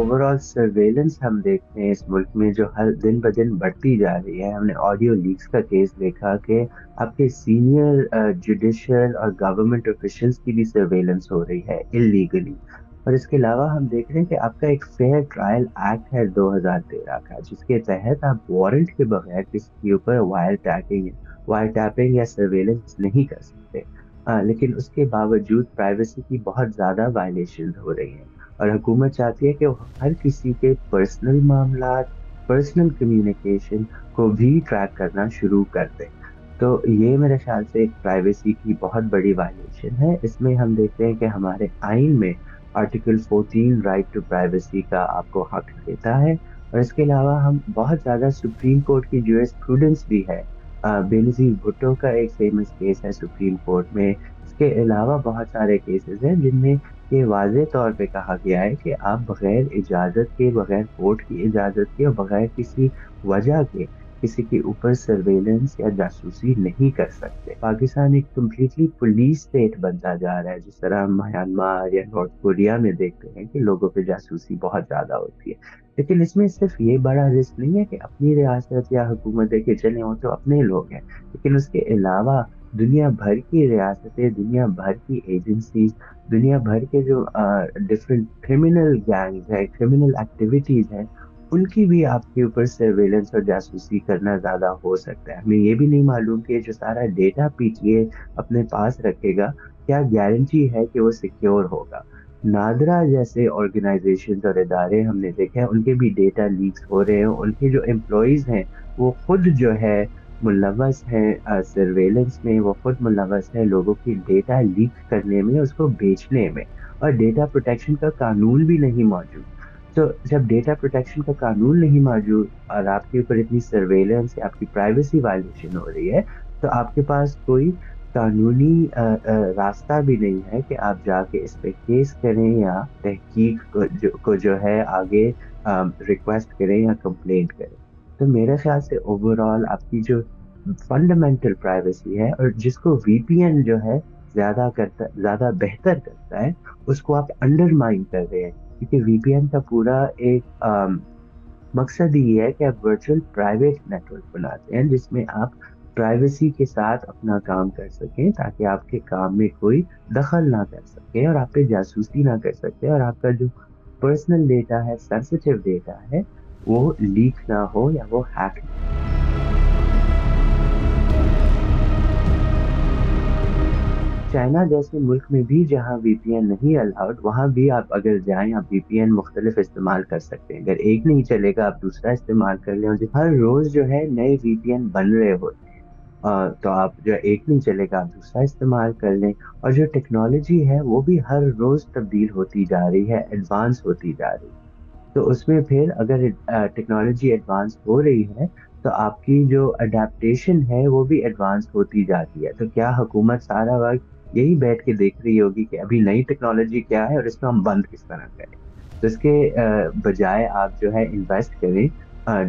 Over all surveillance ہم دیکھتے ہیں اس ملک میں جو ہر دن بدن بڑھتی جا رہی ہے. ہم نے آڈیو لیکس کا کیس دیکھا کہ آپ کے سینئر جوڈیشل اور گورنمنٹ آفیشلس کی بھی سرویلنس ہو رہی ہے اللیگلی. اور اس کے علاوہ ہم دیکھ رہے ہیں کہ آپ کا ایک فیئر ٹرائل ایکٹ ہے 2013 کا، جس کے تحت آپ وارنٹ کے بغیر کسی کے اوپر وائر ٹیپنگ یا سرویلنس نہیں کر سکتے. لیکن اس کے باوجود پرائیویسی کی بہت زیادہ وائلیشن ہو رہی ہیں، اور حکومت چاہتی ہے کہ وہ ہر کسی کے پرسنل معاملات، پرسنل کمیونیکیشن کو بھی ٹریک کرنا شروع کر دے. تو یہ میرے خیال سے ایک پرائیویسی کی بہت بڑی وائلیشن ہے. اس میں ہم دیکھتے ہیں کہ ہمارے آئین میں آرٹیکل 14 رائٹ ٹو پرائیویسی کا آپ کو حق دیتا ہے. اور اس کے علاوہ ہم بہت زیادہ سپریم کورٹ کی جورس پروڈنس بھی ہے. بے نظیر بھٹو کا ایک فیمس کیس ہے سپریم کورٹ میں. اس کے علاوہ بہت سارے کیسز ہیں جن میں یہ واضح طور پہ کہا گیا ہے کہ آپ بغیر اجازت کے، بغیر کورٹ کی اجازت کے اور بغیر کسی وجہ کے کسی کے اوپر سرویلنس یا جاسوسی نہیں کر سکتے. پاکستان ایک کمپلیٹلی پولیس اسٹیٹ بنتا جا رہا ہے، جس طرح ہم میانمار یا نارتھ کوریا میں دیکھتے ہیں کہ لوگوں پہ جاسوسی بہت زیادہ ہوتی ہے. لیکن اس میں صرف یہ بڑا رسک نہیں ہے کہ اپنی ریاست یا حکومت کے چلے ہوں تو اپنے لوگ ہیں، لیکن اس کے علاوہ دنیا بھر کی ریاستیں، دنیا بھر کی ایجنسیز، دنیا بھر کے جو ڈفرینٹ کرمنل گینگز ہیں، کرمنل ایکٹیویٹیز ہیں، ان کی بھی آپ کے اوپر سرویلنس اور جاسوسی کرنا زیادہ ہو سکتا ہے. ہمیں یہ بھی نہیں معلوم کہ جو سارا ڈیٹا پی ٹی اے اپنے پاس رکھے گا، کیا گارنٹی ہے کہ وہ سیکیور ہوگا. نادرا جیسے آرگنائزیشن اور ادارے ہم نے دیکھے ہیں، ان کے بھی ڈیٹا لیکس ہو رہے ہیں. ان کے جو امپلائیز ہیں وہ خود جو ہے ملوث ہیں سرویلنس میں، وہ خود ملوث ہے لوگوں کی ڈیٹا لیک کرنے میں، اس کو بیچنے میں. اور ڈیٹا پروٹیکشن کا قانون بھی نہیں موجود. تو جب ڈیٹا پروٹیکشن کا قانون نہیں موجود اور آپ کے اوپر اتنی سرویلنس یا آپ کی پرائیویسی وائلیشن ہو رہی ہے، تو آپ کے پاس کوئی قانونی راستہ بھی نہیں ہے کہ آپ جا کے اس پہ کیس کریں یا تحقیق کو جو ہے آگے ریکویسٹ کریں یا کمپلینٹ کریں. تو میرے خیال سے اوور آل آپ کی جو فنڈامنٹل پرائیویسی ہے، اور جس کو وی پی این جو ہے زیادہ بہتر کرتا ہے، اس کو آپ انڈر مائن کر رہے ہیں. کیونکہ وی پی این کا پورا ایک مقصد یہ ہے کہ آپ ورچوئل پرائیویٹ نیٹورک بناتے ہیں جس میں آپ پرائیویسی کے ساتھ اپنا کام کر سکیں، تاکہ آپ کے کام میں کوئی دخل نہ کر سکے اور آپ پہ جاسوسی نہ کر سکے، اور آپ کا جو پرسنل ڈیٹا ہے، سینسیٹیو ڈیٹا ہے، وہ لیک نہ ہو یا وہ ہیک نہ ہو. چائنا جیسے ملک میں بھی جہاں وی پی این نہیں الاؤڈ، وہاں بھی آپ اگر جائیں آپ وی پی این مختلف استعمال کر سکتے ہیں. اگر ایک نہیں چلے گا آپ دوسرا استعمال کر لیں. اور ہر روز جو ہے نئے وی پی این بن رہے ہوتے ہیں، تو آپ جو ایک نہیں چلے گا آپ دوسرا استعمال کر لیں. اور جو ٹیکنالوجی ہے وہ بھی ہر روز تبدیل ہوتی جا رہی ہے، ایڈوانس ہوتی جا رہی ہے. تو اس میں پھر اگر ٹیکنالوجی ایڈوانس ہو رہی ہے تو آپ کی جو اڈیپٹیشن ہے وہ بھی ایڈوانس ہوتی جاتی ہے. تو کیا حکومت سارا وقت یہی بیٹھ کے دیکھ رہی ہوگی کہ ابھی نئی ٹیکنالوجی کیا ہے اور اس کو ہم بند کس طرح کریں؟ تو اس کے بجائے آپ جو ہے انویسٹ کریں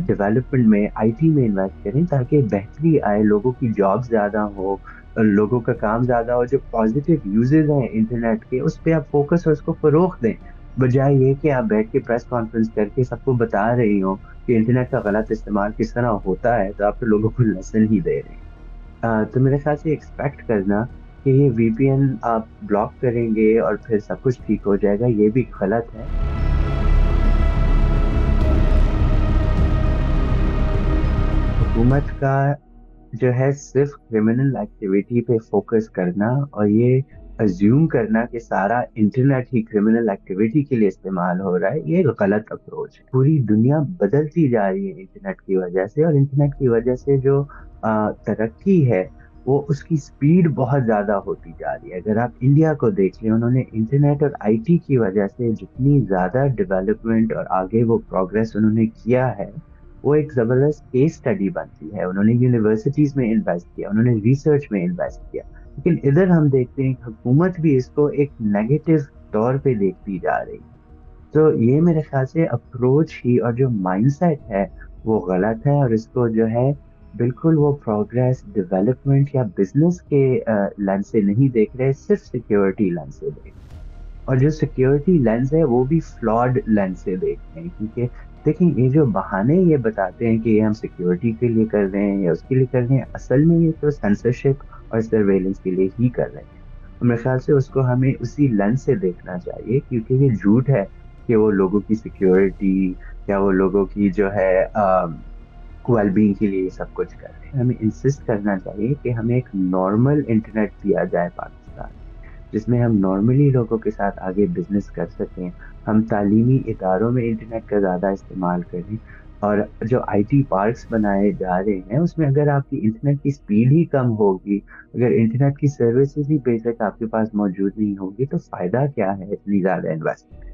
ڈیولپمنٹ میں، آئی ٹی میں انویسٹ کریں، تاکہ بہتری آئے، لوگوں کی جاب زیادہ ہو، لوگوں کا کام زیادہ ہو. جو پازیٹیو یوزز ہیں انٹرنیٹ کے، اس پہ آپ فوکس اور اس کو فروغ دیں، بجائے یہ کہ آپ بیٹھ کے پریس کانفرنس کر کے سب کو بتا رہی ہوں کہ انٹرنیٹ کا غلط استعمال کس طرح ہوتا ہے. تو آپ تو لوگوں کو لیسن ہی دے رہے ہیں. تو میرے خیال سے ایکسپیکٹ کرنا کہ یہ وی پی این آپ بلاک کریں گے اور پھر سب کچھ ٹھیک ہو جائے گا، یہ بھی غلط ہے. حکومت کا جو ہے صرف کرمنل ایکٹیویٹی پہ فوکس کرنا اور یہ ازیوم کرنا کہ سارا انٹرنیٹ ہی کرمنل ایکٹیویٹی کے لیے استعمال ہو رہا ہے، یہ ایک غلط اپروچ ہے. پوری دنیا بدلتی جا رہی ہے انٹرنیٹ کی وجہ سے، اور انٹرنیٹ کی وجہ سے جو ترقی ہے وہ اس کی سپیڈ بہت زیادہ ہوتی جا رہی ہے. اگر آپ انڈیا کو دیکھ لیں، انہوں نے انٹرنیٹ اور آئی ٹی کی وجہ سے جتنی زیادہ ڈیولپمنٹ اور آگے وہ پروگرس انہوں نے کیا ہے، وہ ایک زبردست کیس اسٹڈی بنتی ہے. انہوں نے یونیورسٹیز میں انویسٹ کیا، انہوں نے ریسرچ میں انویسٹ کیا. لیکن ادھر ہم دیکھتے ہیں کہ حکومت بھی اس کو ایک نیگیٹو طور پہ دیکھتی جا رہی ہے. تو یہ میرے خیال سے اپروچ ہی اور جو مائنڈ سیٹ ہے وہ غلط ہے، اور اس کو جو ہے بالکل وہ پروگرس، ڈیولپمنٹ یا بزنس کے لینس سے نہیں دیکھ رہے، صرف سیکیورٹی لینس سے دیکھ رہے. اور جو سیکیورٹی لینس ہے وہ بھی فلاڈ لینس سے دیکھتے ہیں، کیونکہ دیکھیں یہ جو بہانے یہ بتاتے ہیں کہ یہ ہم سیکیورٹی کے لیے کر رہے ہیں یا اس کے لیے کر رہے ہیں، اصل میں یہ تو سینسرشپ اور سرویلنس کے لیے ہی کر رہے ہیں. میرے خیال سے اس کو ہمیں اسی لینس سے دیکھنا چاہیے، کیونکہ یہ جھوٹ ہے کہ وہ لوگوں کی سیکیورٹی یا وہ لوگوں کی جو ہے ویل بینگ کے لیے یہ سب کچھ کر رہے ہیں. ہمیں انسسٹ کرنا چاہیے کہ ہمیں ایک نارمل انٹرنیٹ دیا جائے پاکستان میں، جس میں ہم نارملی لوگوں کے ساتھ آگے بزنس کر سکیں. ہم تعلیمی اداروں میں انٹرنیٹ کا زیادہ استعمال کریں. اور جو آئی ٹی پارکس بنائے جا رہے ہیں اس میں اگر آپ کی انٹرنیٹ کی سپیڈ ہی کم ہوگی، اگر انٹرنیٹ کی سروسز ہی بے شک آپ کے پاس موجود نہیں ہوگی، تو فائدہ کیا ہے اتنی زیادہ انویسٹ